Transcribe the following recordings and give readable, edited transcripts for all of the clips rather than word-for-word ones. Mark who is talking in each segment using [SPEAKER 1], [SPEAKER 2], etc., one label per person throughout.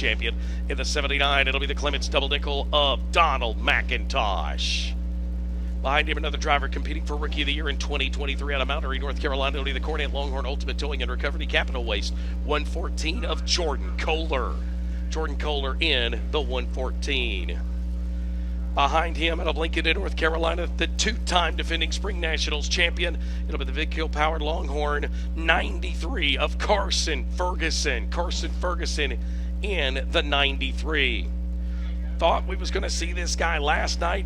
[SPEAKER 1] champion. In the 79, it'll be the Clements double nickel of Donald McIntosh. Behind him, another driver competing for Rookie of the Year in 2023 out of Mount Airy, North Carolina. It'll be the Cornet Longhorn Ultimate Towing and Recovery Capital Waste 114 of Jordan Kohler. Jordan Kohler in the 114. Behind him, out of Lincoln, North Carolina, the two-time defending Spring Nationals champion. It'll be the Big Hill Powered Longhorn 93 of Carson Ferguson. Carson Ferguson in the 93. Thought we was going to see this guy last night.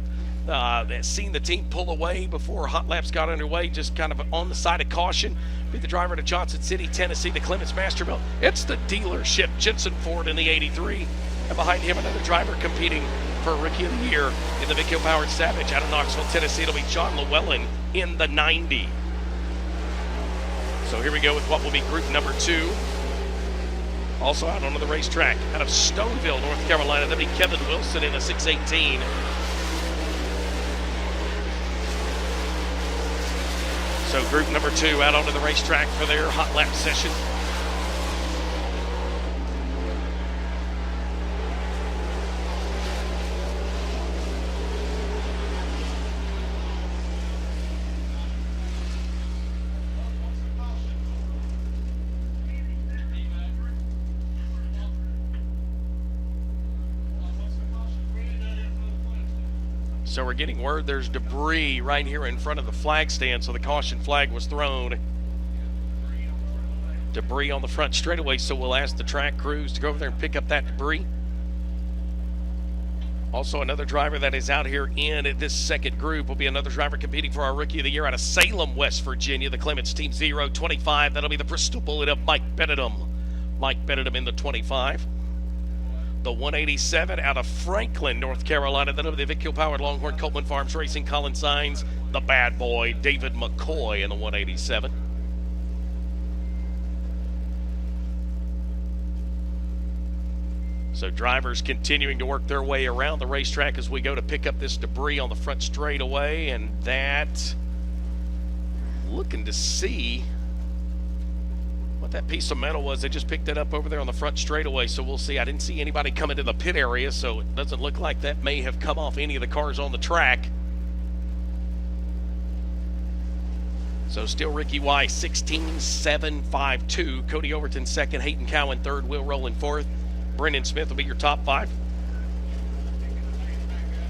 [SPEAKER 1] Seen the team pull away before hot laps got underway, just kind of on the side of caution. Be the driver to Johnson City, Tennessee, the Clements Masterbuilt. It's the dealership, Jensen Ford in the 83. And behind him, another driver competing for Rookie of the Year in the Big Hill Powered Savage out of Knoxville, Tennessee. It'll be John Llewellyn in the 90. So here we go with what will be group number 2. Also out onto the racetrack, out of Stoneville, North Carolina, that'll be Kevin Wilson in the 618. So group number 2 out onto the racetrack for their hot lap session. So we're getting word there's debris right here in front of the flag stand, so the caution flag was thrown. Debris on the front straightaway, so we'll ask the track crews to go over there and pick up that debris. Also, another driver that is out here in this second group will be another driver competing for our Rookie of the Year out of Salem, West Virginia, the Clements Team 025. That'll be the Bristol Bullet of Mike Benedum. Mike Benedum in the 25. The 187 out of Franklin, North Carolina. That'll be the Vic Hill Powered Longhorn Coleman Farms Racing. Colin Signs, the bad boy, David McCoy in the 187. So drivers continuing to work their way around the racetrack as we go to pick up this debris on the front straightaway, and that, looking to see what that piece of metal was. They just picked it up over there on the front straightaway, so we'll see. I didn't see anybody come into the pit area, so it doesn't look like that may have come off any of the cars on the track. So still Ricky Wythe, 16.752. Cody Overton second, Hayden Cowan third, Will Rowland fourth. Brendan Smith will be your top 5.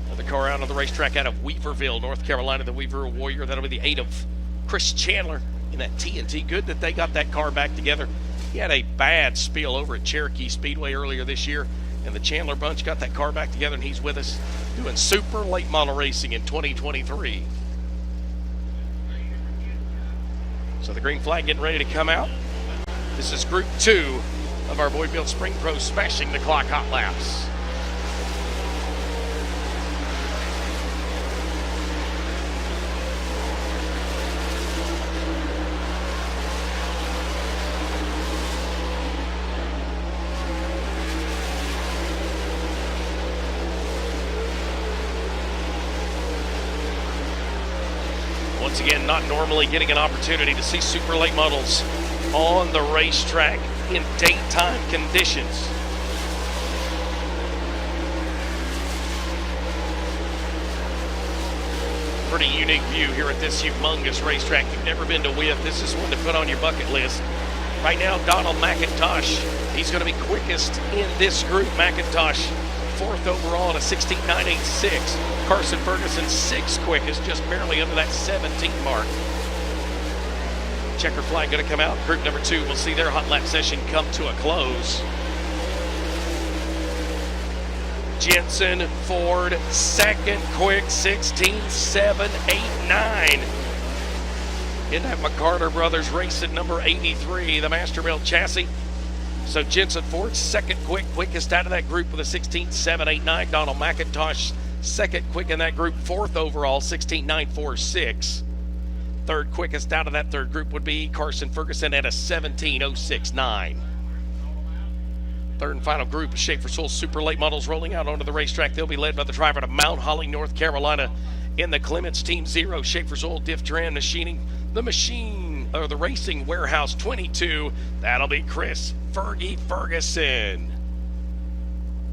[SPEAKER 1] Another car out on the racetrack out of Weaverville, North Carolina, the Weaver Warrior. That'll be the 8 of Chris Chandler in that TNT. Good that they got that car back together. He had a bad spill over at Cherokee Speedway earlier this year, and the Chandler bunch got that car back together, and he's with us doing super late model racing in 2023. So the green flag getting ready to come out. This is group 2 of our Boyd Built Spring Pro Smashing the Clock hot laps. Once again, not normally getting an opportunity to see super late models on the racetrack in daytime conditions. Pretty unique view here at this humongous racetrack. If you've never been to Wythe, this is one to put on your bucket list. Right now, Donald McIntosh, he's going to be quickest in this group. McIntosh, 4th overall at a 16.986. Carson Ferguson, 6th quickest, just barely under that 17 mark. Checker flag going to come out. Group number 2 will see their hot lap session come to a close. Jensen Ford, 2nd quick, 16.789. In that McCarter Brothers racing number 83, the Masterbuilt chassis. So Jensen Ford, 2nd quick, quickest out of that group with a 16.789. Donald McIntosh, 2nd quick in that group, 4th overall, 16.946. 3rd quickest out of that 3rd group would be Carson Ferguson at a 17.069. 3rd and final group of Schaefer Soul Super Late Models rolling out onto the racetrack. They'll be led by the driver to Mount Holly, North Carolina, in the Clements Team 0 Schaefer Soul Diff Dram Machining. The Racing Warehouse 22. That'll be Chris Fergie Ferguson.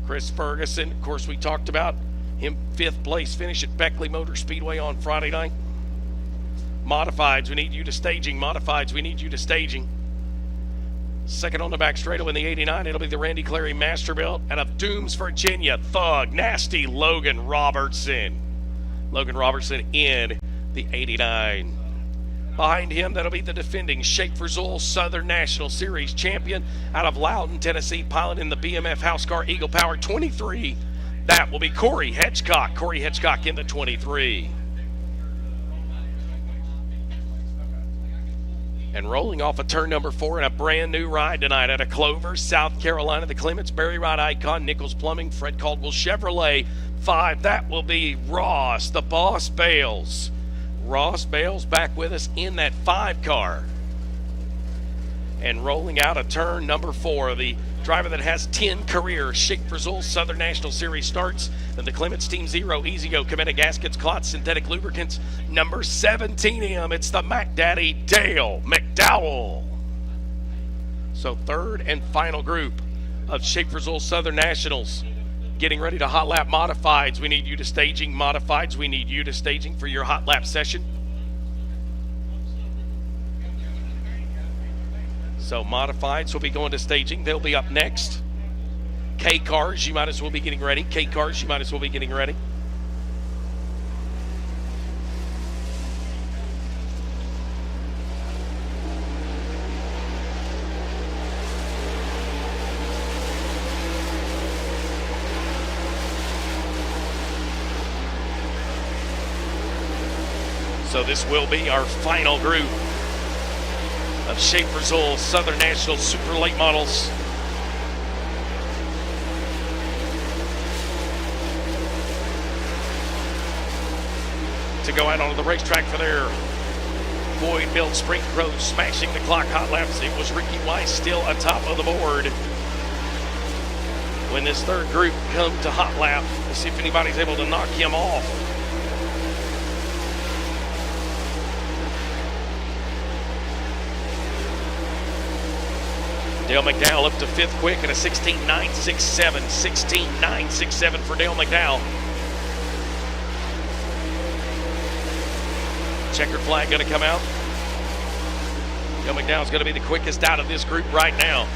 [SPEAKER 1] Chris Ferguson, of course, we talked about him 5th place finish at Beckley Motor Speedway on Friday night. Modifieds, we need you to staging. Modifieds, we need you to staging. Second on the back straightaway in the 89, it'll be the Randy Clary Masterbuilt out of Dooms, Virginia. Thug, nasty Logan Robertson. Logan Robertson in the 89. Behind him, that'll be the defending Shape for Zool Southern National Series champion out of Loudon, Tennessee, piloting the BMF House Car Eagle Power 23. That will be Corey Hedgecock. Corey Hedgecock in the 23. And rolling off of turn number 4 in a brand new ride tonight out of Clover, South Carolina, the Clements, Berry Ride Icon, Nichols Plumbing, Fred Caldwell Chevrolet 5. That will be Ross, the Boss Bales. Ross Bales back with us in that 5 car. And rolling out of turn number 4, the driver that has 10 career Shape for Zool Southern National Series starts. Then the Clements Team Zero, Easy Go, Cometa Gaskets, Clots, Synthetic Lubricants, number 17M. It's the Mac Daddy Dale McDowell. So third and final group of Shape for Zool Southern Nationals getting ready to hot lap. Modifieds, we need you to staging. Modifieds, we need you to staging for your hot lap session. So Modifieds will be going to staging. They'll be up next. K-Cars, you might as well be getting ready. K-Cars, you might as well be getting ready. So this will be our final group of Shape for Zool Southern National Super Late Models. To go out onto the racetrack for their Boyd-built Spring Pro smashing the clock hot laps. It was Ricky Wythe still atop of the board. When this third group come to hot lap, we'll see if anybody's able to knock him off. Dale McDowell up to 5th quick at a 16.967. 16.967 for Dale McDowell. Checkered flag going to come out. Dale McDowell's going to be the quickest out of this group right now.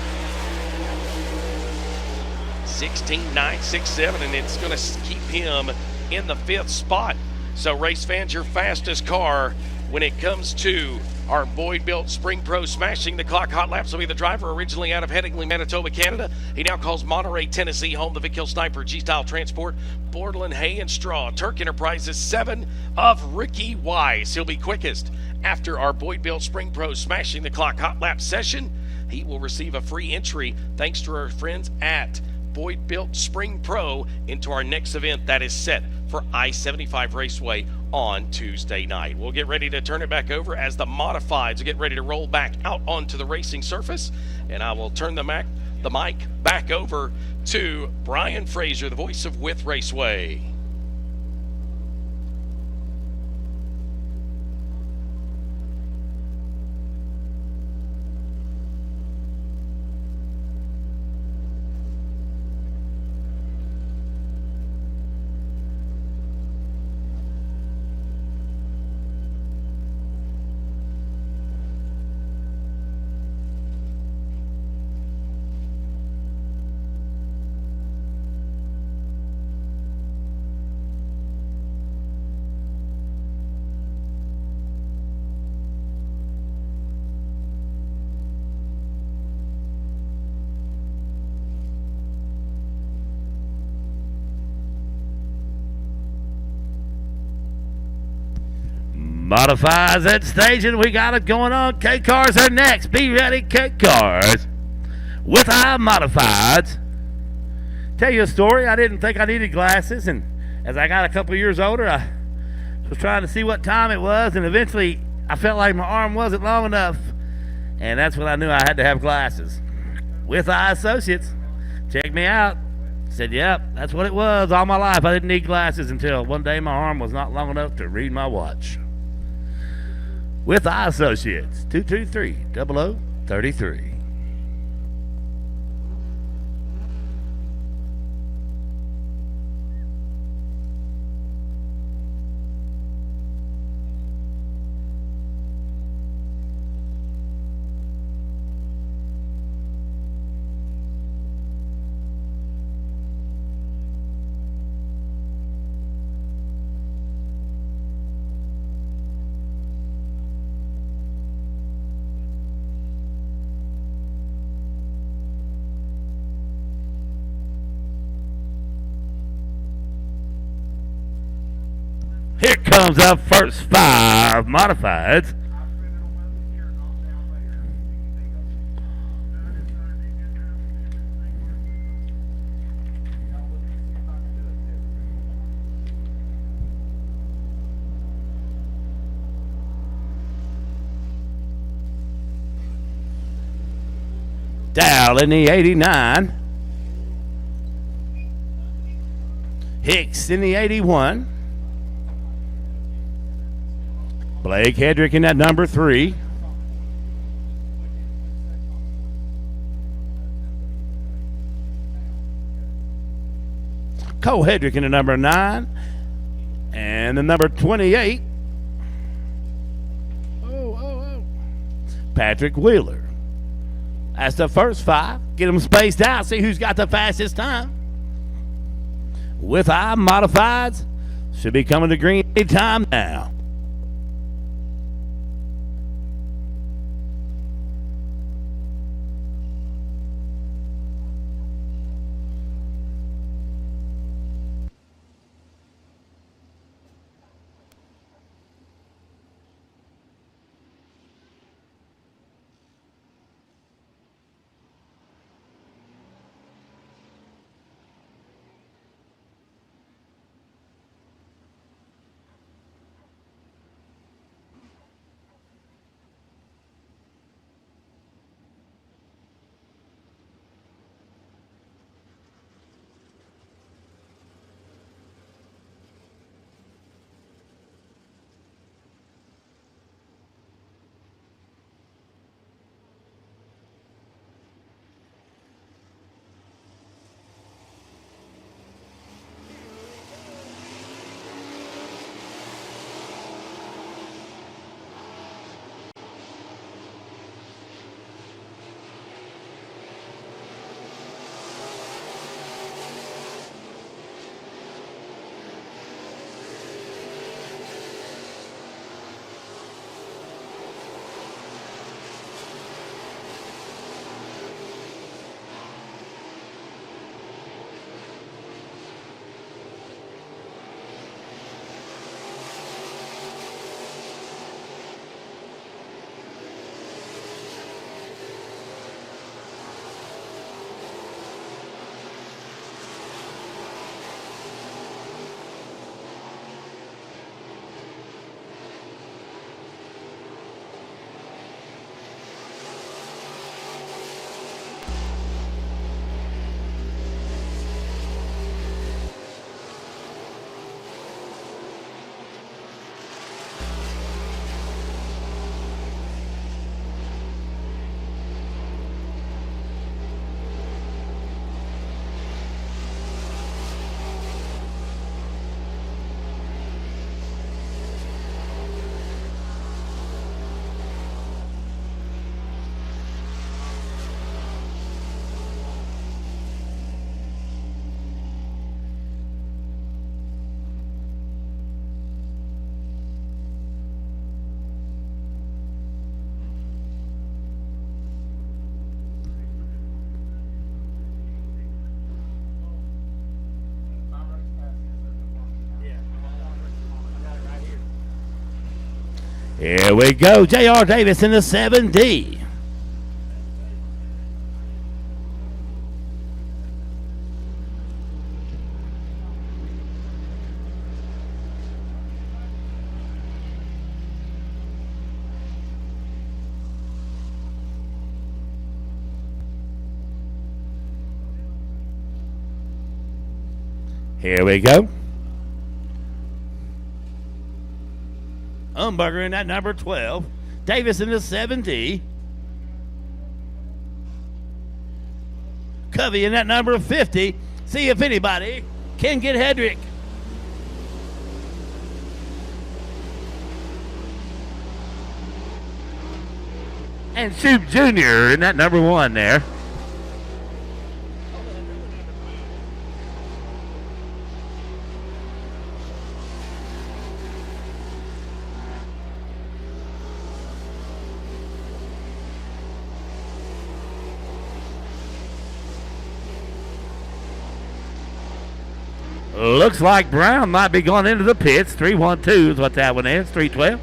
[SPEAKER 1] 16.967, and it's going to keep him in the 5th spot. So race fans, your fastest car when it comes to our Boyd-built Spring Pro smashing the clock hot laps will be the driver originally out of Headingley, Manitoba, Canada. He now calls Monterey, Tennessee home. The Vic Hill Sniper, G-Style Transport, Borderland Hay and Straw, Turk Enterprises 7 of Ricky Wise. He'll be quickest after our Boyd-built Spring Pro smashing the clock hot lap session. He will receive a free entry thanks to our friends at Boyd-built Spring Pro into our next event that is set for I-75 Raceway on Tuesday night. We'll get ready to turn it back over as the Modifieds get ready to roll back out onto the racing surface, and I will turn the mic back over to Brian Fraser, the voice of Wythe Raceway.
[SPEAKER 2] Modifies at staging. We got it going on. K-Cars are next. Be ready, K-Cars. With our Modifieds. Tell you a story. I didn't think I needed glasses, and as I got a couple years older, I was trying to see what time it was, and eventually I felt like my arm wasn't long enough, and that's when I knew I had to have glasses. With our Associates. Check me out. Said, yep, that's what it was. All my life I didn't need glasses until one day my arm was not long enough to read my watch. With our Associates, 223-0033. comes the first 5 modifieds. Dow in the 89. Hicks in the 81. Blake Hedrick in that number 3. Cole Hedrick in the number 9. And the number 28. Patrick Wheeler. That's the first 5. Get them spaced out. See who's got the fastest time. Wythe modifieds should be coming to green anytime now. Here we go. J.R. Davis in the 7D. Here we go. Umberger in that number 12. Davis in the 7D. Covey in that number 50. See if anybody can get Hedrick. And Shoop Jr. in that number 1 there. Looks like Brown might be going into the pits. 3-1-2 is what that one is. 3-12.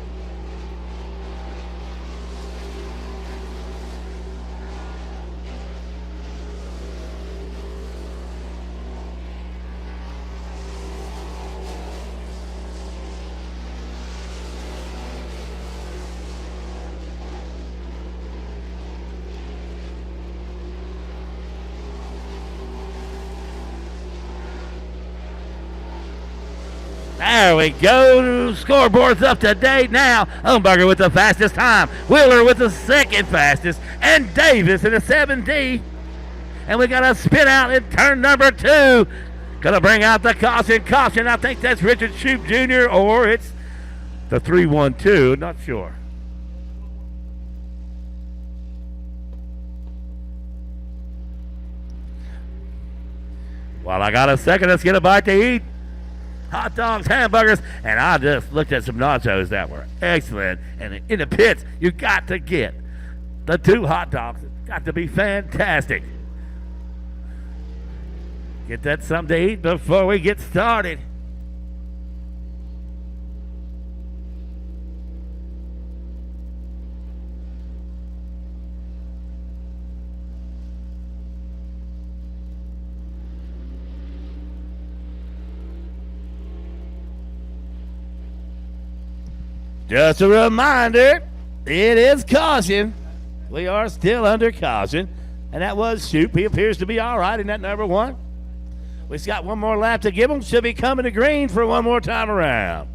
[SPEAKER 2] There we go. Scoreboard's up to date now. Umberger with the fastest time. Wheeler with the second fastest. And Davis in the 7D. And we got a spin out in turn number 2. Gonna bring out the caution. Caution. I think that's Richard Shoup Jr. or it's the 3-1-2. Not sure. While I got a second, let's get a bite to eat. Hot dogs, hamburgers, and I just looked at some nachos that were excellent. And in the pits, you got to get the 2 hot dogs. It's got to be fantastic. Get that something to eat before we get started. Just a reminder, it is caution. We are still under caution. And that was Shoup. He appears to be all right in that number 1. We've got one more lap to give him. Should be coming to green for one more time around.